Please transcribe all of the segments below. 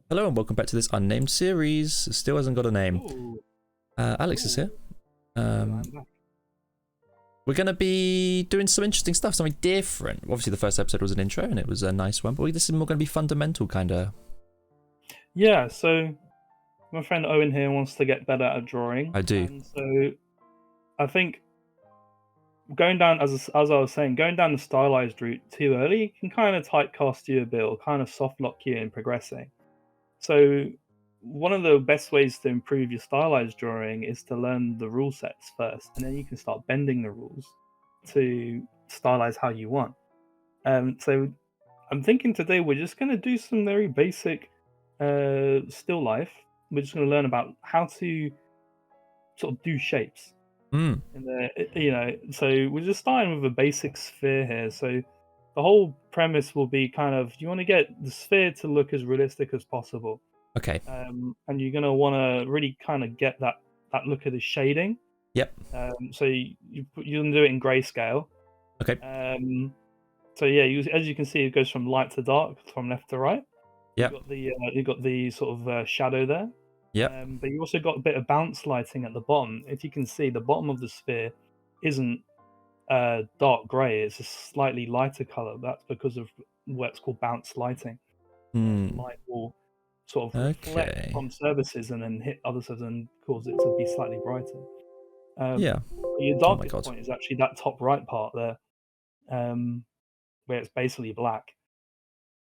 Hello and welcome back to this unnamed series. It still hasn't got a name. Ooh. Alex is here. I'm back. We're going to be doing some interesting stuff, something different. Obviously the first episode was an intro and it was a nice one, but this is more going to be fundamental kind of. Yeah, so my friend Owen here wants to get better at drawing. I do. And so I think going down, as I was saying, going down the stylized route too early can kind of typecast you a bit or kind of soft lock you in progressing. So one of the best ways to improve your stylized drawing is to learn the rule sets first, and then you can start bending the rules to stylize how you want. So I'm thinking today we're just going to do some very basic still life. We're just going to learn about how to sort of do shapes. Mm. And so we're just starting with a basic sphere here. So the whole premise will be kind of you want to get the sphere to look as realistic as possible. Okay. And you're going to want to really kind of get that look of the shading. Yep. So you're going to do it in grayscale. Okay. So yeah, as you can see, it goes from light to dark, from left to right. Yep. You've got the sort of shadow there. Yep. But you also got a bit of bounce lighting at the bottom. If you can see, the bottom of the sphere isn't dark grey. It's a slightly lighter color. That's because of what's called bounce lighting. Light will sort of reflect from surfaces and then hit other surfaces and cause it to be slightly brighter. Yeah. Your darkest point is actually that top right part there, where it's basically black.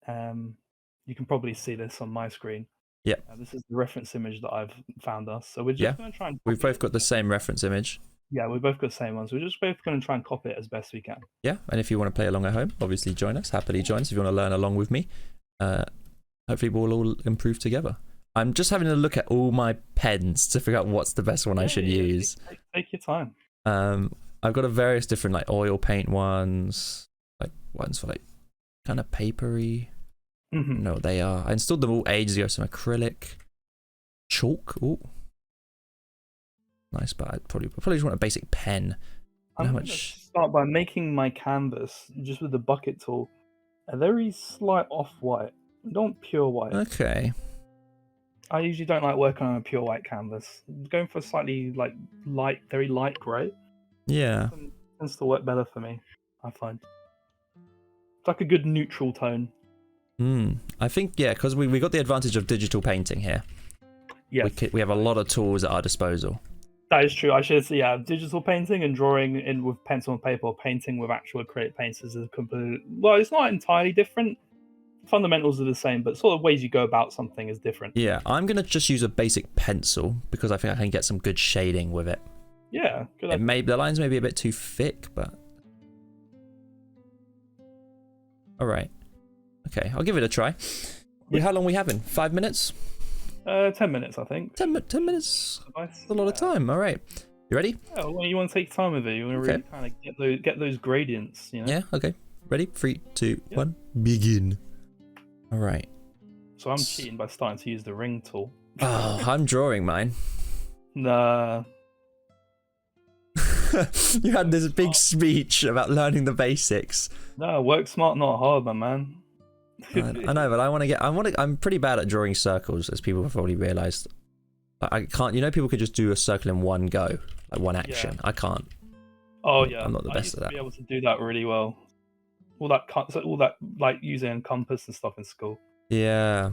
You can probably see this on my screen. Yeah. This is the reference image that I've found us. So we're just going to try and... We've both got the same reference image. Yeah, we've both got the same ones. We're just both going to try and copy it as best we can. Yeah, and if you want to play along at home, obviously join us. Happily join us if you want to learn along with me. Hopefully we'll all improve together. I'm just having a look at all my pens to figure out what's the best one I should use. Take your time. I've got a various different like oil paint ones, like ones for like kind of papery. No, they are. I installed them all ages ago. Some acrylic, chalk. Ooh, nice, but I probably just want a basic pen. I'm going to start by making my canvas just with the bucket tool a very slight off-white. Don't pure white. Okay. I usually don't like working on a pure white canvas. Going for slightly like light, very light grey. Yeah. Tends to work better for me, I find. It's like a good neutral tone. I think, yeah, because we got the advantage of digital painting here. Yeah. We have a lot of tools at our disposal. That is true. I should say, yeah, digital painting and drawing in with pencil and paper, or painting with actual acrylic paints is a complete... Well, it's not entirely different. Fundamentals are the same, but sort of ways you go about something is different. Yeah, I'm going to just use a basic pencil because I think I can get some good shading with it. Yeah, good idea. The lines may be a bit too thick, but... Alright. Okay, I'll give it a try. How long are we having? 5 minutes? 10 minutes, I think. 10 minutes? That's a lot of time. Alright. You ready? Yeah, well, you want to take time with it. You want to really kind of get those gradients, you know? Yeah, okay. Ready? 3, 2, 1. Begin. Alright. So I'm cheating by starting to use the ring tool. Oh, I'm drawing mine. Nah. You had this big speech about learning the basics. No, work smart, not hard, my man. I know, but I'm pretty bad at drawing circles, as people have probably realised. I can't, people could just do a circle in one go, like one action. Yeah. I can't. Oh yeah, I'm not the best at that. I used to be able to do that really well. All that like using compass and stuff in school. Yeah,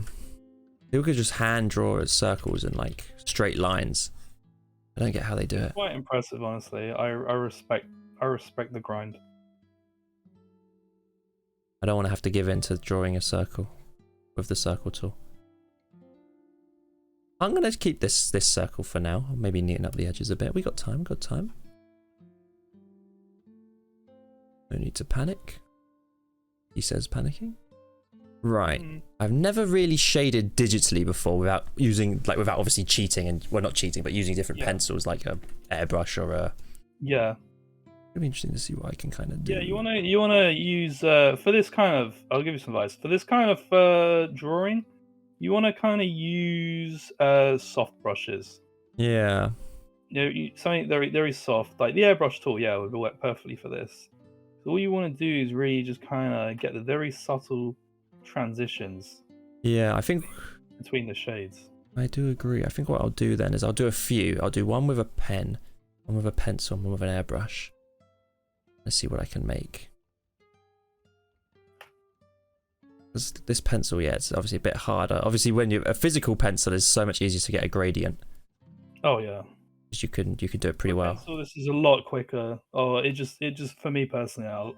people could just hand draw as circles and like straight lines. I don't get how they do it. Quite impressive, honestly. I respect the grind. I don't want to have to give in to drawing a circle with the circle tool. I'm gonna keep this circle for now. I'll maybe neaten up the edges a bit. We got time. No need to panic. He says panicking. Right. I've never really shaded digitally before without obviously cheating and not cheating, but using different pencils like a airbrush or a. Yeah. It'd be interesting to see what I can kind of do. Yeah, you wanna use for this kind of. I'll give you some advice for this kind of drawing. You wanna kind of use soft brushes. Yeah. Something very soft, like the airbrush tool. Yeah, would work perfectly for this. So all you want to do is really just kind of get the very subtle transitions. Yeah, I think between the shades. I do agree. I think what I'll do then is I'll do a few. I'll do one with a pen, one with a pencil, and one with an airbrush. Let's see what I can make. This pencil, yeah, it's obviously a bit harder. Obviously, when a physical pencil is so much easier to get a gradient. Oh yeah. Because you can do it pretty well. So this is a lot quicker. Oh, it just for me personally, I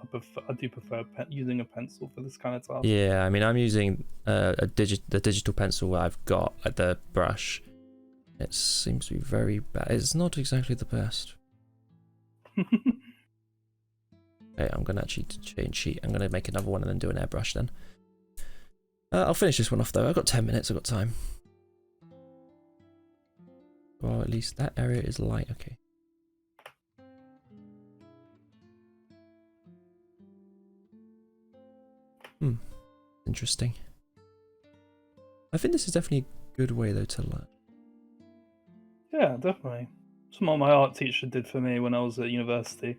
do prefer using a pencil for this kind of task. Yeah, I mean, I'm using the digital pencil I've got at the brush. It seems to be very bad. It's not exactly the best. Okay, I'm gonna actually change sheet. I'm gonna make another one and then do an airbrush then. I'll finish this one off though. I've got 10 minutes. I've got time. Well, at least that area is light. Okay. Interesting. I think this is definitely a good way though to learn. Yeah, definitely. Some of my art teacher did for me when I was at university.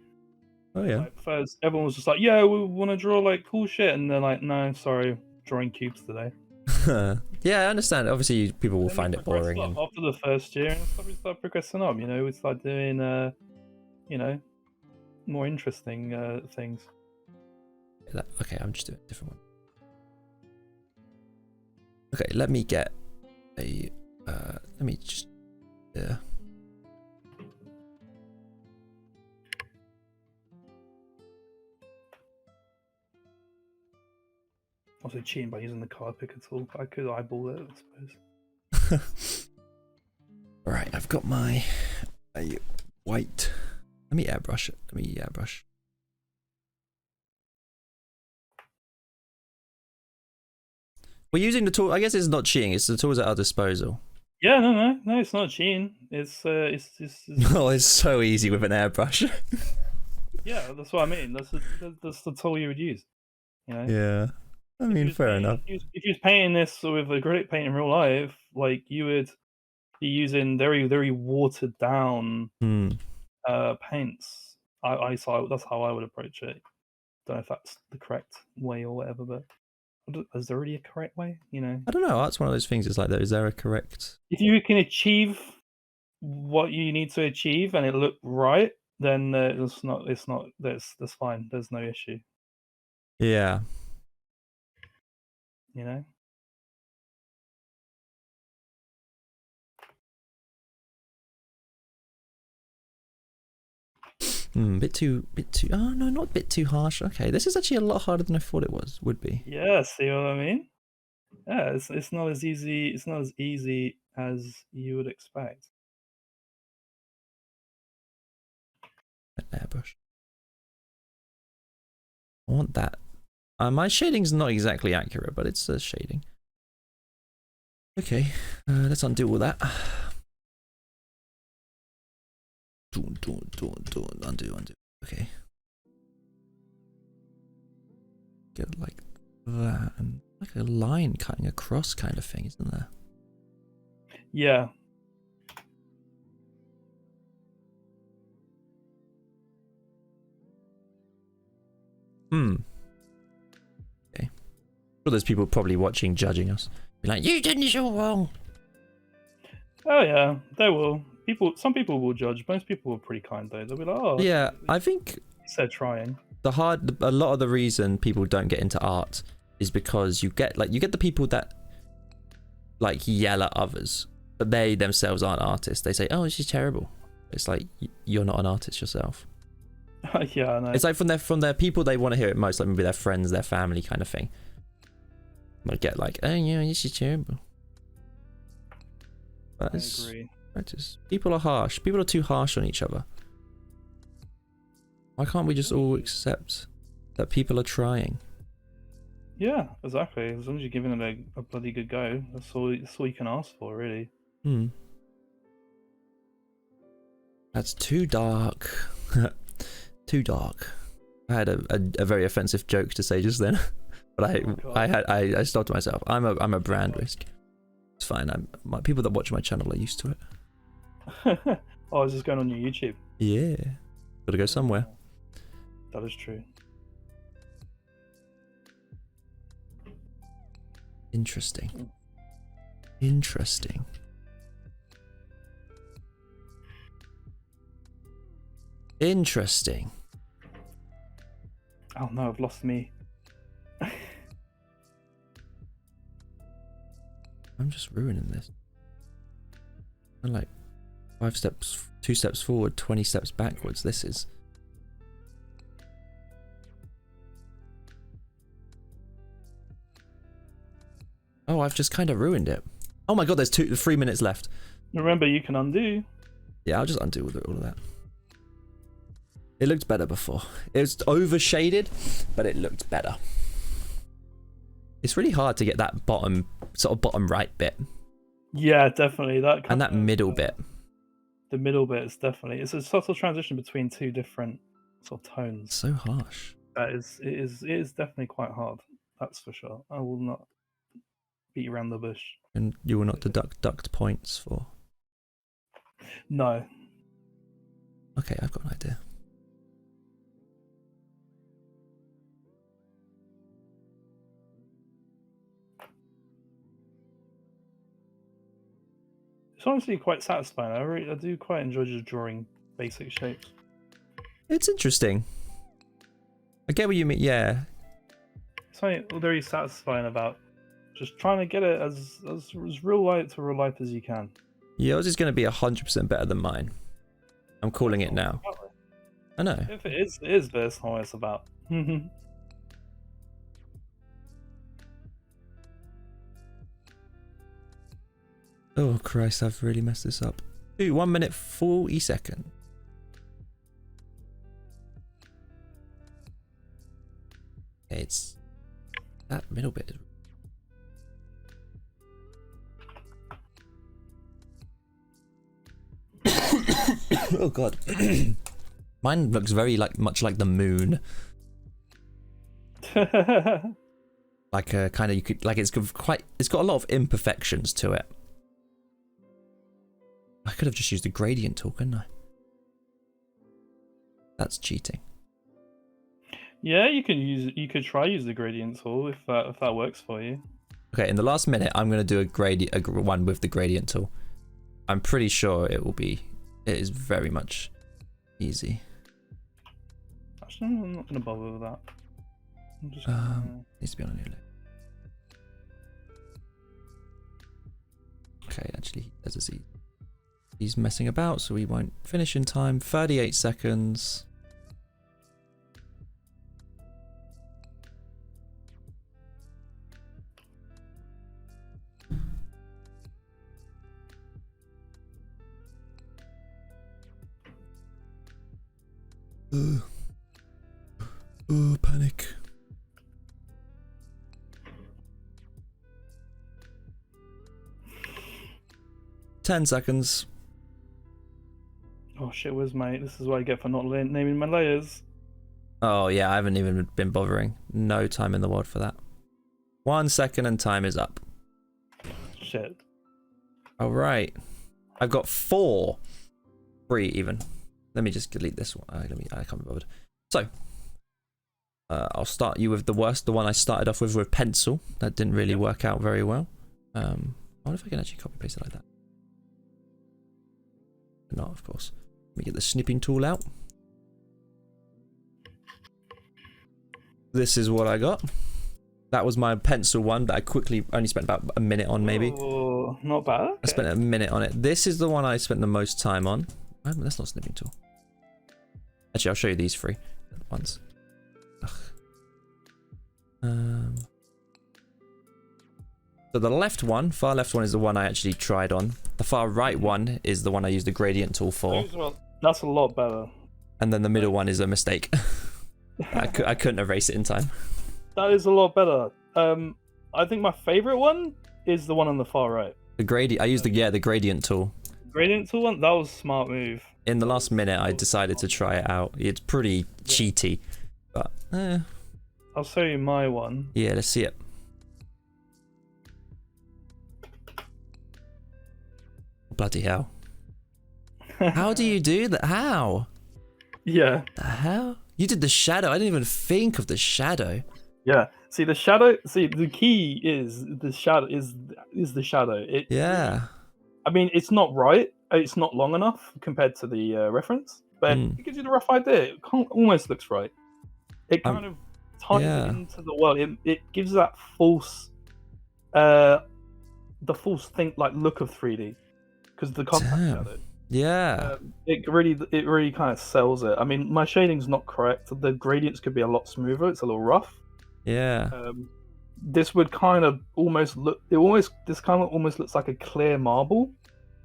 Oh yeah. Like, first, everyone was just like, "Yeah, we want to draw like cool shit," and they're like, "No, sorry, drawing cubes today." Yeah, I understand. Obviously, people will find it boring. And... After the first year, we start progressing up. You know, we start doing, you know, more interesting things. Okay, I'm just doing a different one. Okay, let me get a. Let me just. Yeah. Also cheating by using the card picker tool. I could eyeball it, I suppose. Right, I've got my white. Let me airbrush it. Let me airbrush. We're using the tool. I guess it's not cheating. It's the tools at our disposal. Yeah, no, it's not cheating. It's Oh, it's so easy with an airbrush. Yeah, that's what I mean. That's the tool you would use. You know. Yeah. I mean, fair enough. If you was painting this with acrylic paint in real life, like you would be using very, very watered down paints. I saw that's how I would approach it. Don't know if that's the correct way or whatever, but is there really a correct way? You know, I don't know. That's one of those things. It's like, is there a correct? If you can achieve what you need to achieve and it look right, then that's fine. There's no issue. Yeah. You know. Bit too. Oh no, not a bit too harsh. Okay, this is actually a lot harder than I thought it would be. Yeah, see what I mean? Yeah, it's not as easy. It's not as easy as you would expect. Airbrush. I want that. My shading's not exactly accurate, but it's shading. Okay, let's undo all that. Undo. Okay. Get like that, and like a line cutting across kind of thing, isn't there? Yeah. Okay. Well, there's people probably watching, judging us. Be like, you did this all wrong. Oh yeah, they will. Some people will judge. Most people are pretty kind though. They'll be like, oh. Yeah, I think they're trying. A lot of the reason people don't get into art is because you get the people that like yell at others, but they themselves aren't artists. They say, "Oh, this is terrible." It's like you're not an artist yourself. Yeah, I know. It's like from their people they want to hear it most, like maybe their friends, their family, kind of thing. Might get like, "Oh yeah, this is terrible." But I agree. People are harsh. People are too harsh on each other. Why can't we just all accept that people are trying? Yeah, exactly. As long as you're giving it a bloody good go, that's all you can ask for, really. That's too dark. Too dark. I had a very offensive joke to say just then, but I stopped myself. I'm a brand risk. It's fine. People that watch my channel are used to it. Oh, is this going on your YouTube? Yeah, gotta go somewhere. That is true. Interesting. Interesting. Interesting. Oh no, I've lost me. I'm just ruining this. I'm like 5 steps, 2 steps forward, 20 steps backwards. This is. Oh, I've just kind of ruined it. Oh my god, there's 3 minutes left. Remember, you can undo. Yeah, I'll just undo all of that. It looked better before. It was overshaded, but it looked better. It's really hard to get that bottom right bit. Yeah, definitely. And that middle bit. The middle bit is definitely. It's a subtle transition between 2 different sort of tones. So harsh. It is definitely quite hard. That's for sure. I will not beat around the bush. And you will not deduct points for. No. Okay, I've got an idea. It's honestly quite satisfying. I do quite enjoy just drawing basic shapes. It's interesting. I get what you mean. Yeah. Something very satisfying about just trying to get it as real life to real life as you can. Yours is going to be 100% better than mine. I'm calling it now. I know. If it is this, how it's about. Oh Christ, I've really messed this up. 1 minute 40 seconds. Okay, it's that middle bit. Oh god. Mine looks very much like the moon. Like a kind of, you could, like, it's got a lot of imperfections to it. I could have just used the gradient tool, couldn't I? That's cheating. Yeah, you could try use the gradient tool if that works for you. Okay, in the last minute, I'm gonna do a one with the gradient tool. I'm pretty sure it is very much easy. Actually, I'm not gonna bother with that. I'm just needs to be on a new layer. Okay, actually, there's a Z. He's messing about, so we won't finish in time. 38 seconds. Oh, panic. Ten seconds. Oh shit, where's my... This is what I get for not naming my layers. Oh yeah, I haven't even been bothering. No time in the world for that. 1 second and time is up. Shit. Alright. I've got 4. 3 even. Let me just delete this one. I can't be bothered. So, I'll start you with the worst. The one I started off with pencil. That didn't really work out very well. I wonder if I can actually copy paste it like that. Not, of course. Let me get the snipping tool out. This is what I got. That was my pencil one that I quickly only spent about a minute on, maybe. Oh, not bad. Okay. I spent a minute on it. This is the one I spent the most time on. That's not a snipping tool. Actually, I'll show you these 3 ones. So the left one, far left one, is the one I actually tried on. The far right one is the one I used the gradient tool for. That's a lot better. And then the middle one is a mistake. I couldn't erase it in time. That is a lot better. I think my favorite one is the one on the far right. The gradient. I used the gradient tool. Gradient tool one. That was a smart move. In the last minute, I decided to try it out. It's pretty cheaty, but I'll show you my one. Yeah, let's see it. Bloody hell. How do you do that? How? Yeah. The hell? You did the shadow. I didn't even think of the shadow. Yeah. See the shadow. See the key is the shadow is the shadow. It Yeah. I mean, it's not right. It's not long enough compared to the reference, but it gives you the rough idea. It almost looks right. It kind of ties it into the world. It gives that false, the false look of 3D because the compact shadow. Yeah. It really kind of sells it. I mean, my shading's not correct. The gradients could be a lot smoother. It's a little rough. Yeah. This would kind of almost look. This kind of almost looks like a clear marble.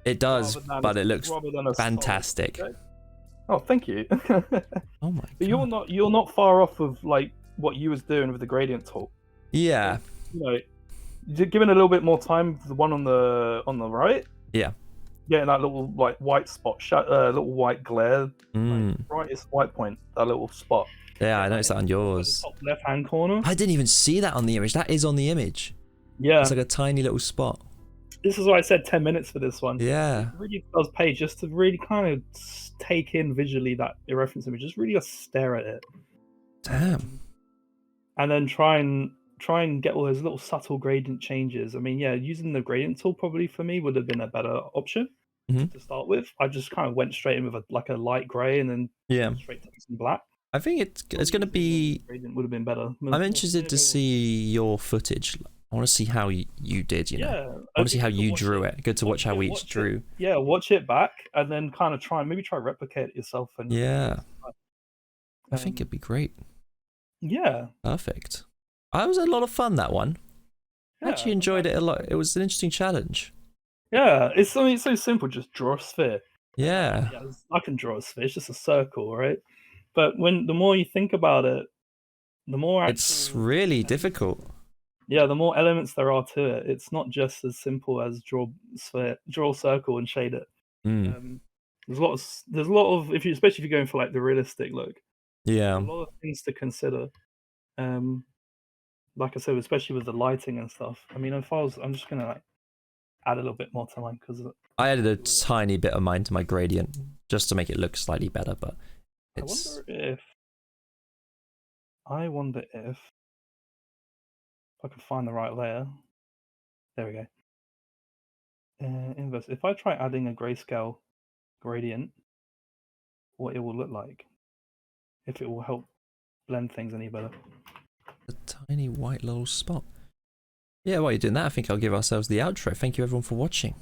It does, but it looks fantastic. Oh, thank you. Oh my god! But you're not far off of like what you was doing with the gradient tool. Yeah. You know, given a little bit more time, the one on the right. Yeah. Getting that little like white spot, little white glare, brightest white point, that little spot. Yeah, I noticed that on yours. Top left-hand corner. I didn't even see that on the image. That is on the image. Yeah. It's like a tiny little spot. This is why I said 10 minutes for this one. Yeah. It really does pay just to really kind of take in visually that reference image. Just really stare at it. Damn. And then try and get all those little subtle gradient changes. I mean, yeah, using the gradient tool probably for me would have been a better option to start with. I just kind of went straight in with a light grey and then straight to some black. I think it's going to be. Gradient would have been better. I'm interested to see your footage. I want to see how you did. You know, I want to see how you drew it. Good to watch how we each drew. Yeah, watch it back and then kind of try replicate it yourself. And I think it'd be great. Yeah. Perfect. That was a lot of fun. That one. I actually enjoyed it a lot. It was an interesting challenge. Yeah, it's so simple. Just draw a sphere. Yeah. I can draw a sphere. It's just a circle, right? But the more you think about it, the more it's really difficult. Yeah, the more elements there are to it. It's not just as simple as draw a circle and shade it. There's a lot of especially if you're going for like the realistic look. Yeah. A lot of things to consider. Like I said, especially with the lighting and stuff. I mean, I'm just gonna like add a little bit more to mine because I added a tiny bit of mine to my gradient just to make it look slightly better, but it's. I wonder if I can find the right layer. There we go. Inverse. If I try adding a grayscale gradient, what it will look like. If it will help blend things any better. A tiny white little spot. Yeah, while you're doing that, I think I'll give ourselves the outro. Thank you everyone for watching.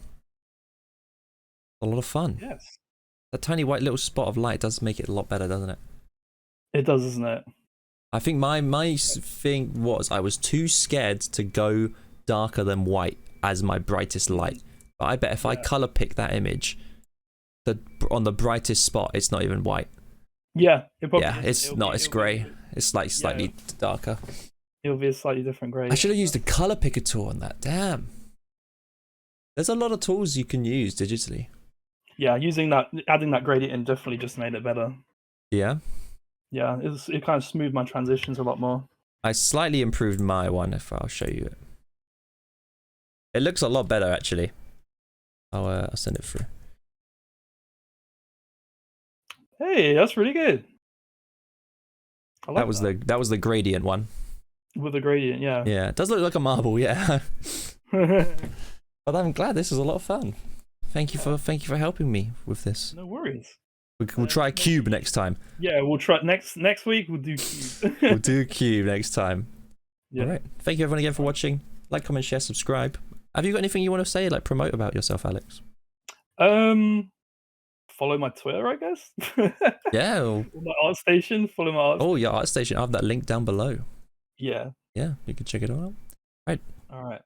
A lot of fun. Yes. That tiny white little spot of light does make it a lot better, doesn't it? It does, doesn't it? I think my thing was I was too scared to go darker than white as my brightest light. But I bet if I color pick that image, on the brightest spot, it's not even white. Yeah, it's grey. It's like slightly darker. It'll be a slightly different grey. I should have used the color picker tool on that. Damn. There's a lot of tools you can use digitally. Yeah, adding that gradient in definitely just made it better. Yeah. Yeah, it kind of smoothed my transitions a lot more. I slightly improved my one. If I'll show you it. It looks a lot better actually. I'll send it through. Hey, that's really good. That was the gradient one. With the gradient, yeah. Yeah, it does look like a marble, yeah. But I'm glad this was a lot of fun. Thank you for helping me with this. No worries. We'll try cube next time. Yeah, we'll try next week. We'll do cube. We'll do cube next time. Yeah. All right. Thank you everyone again for watching. Like, comment, share, subscribe. Have you got anything you want to say, like promote about yourself, Alex? Follow my Twitter, I guess. Yeah. My art station. Follow my art. Oh, your art station. I have that link down below. Yeah. Yeah, you can check it out. Right. All right.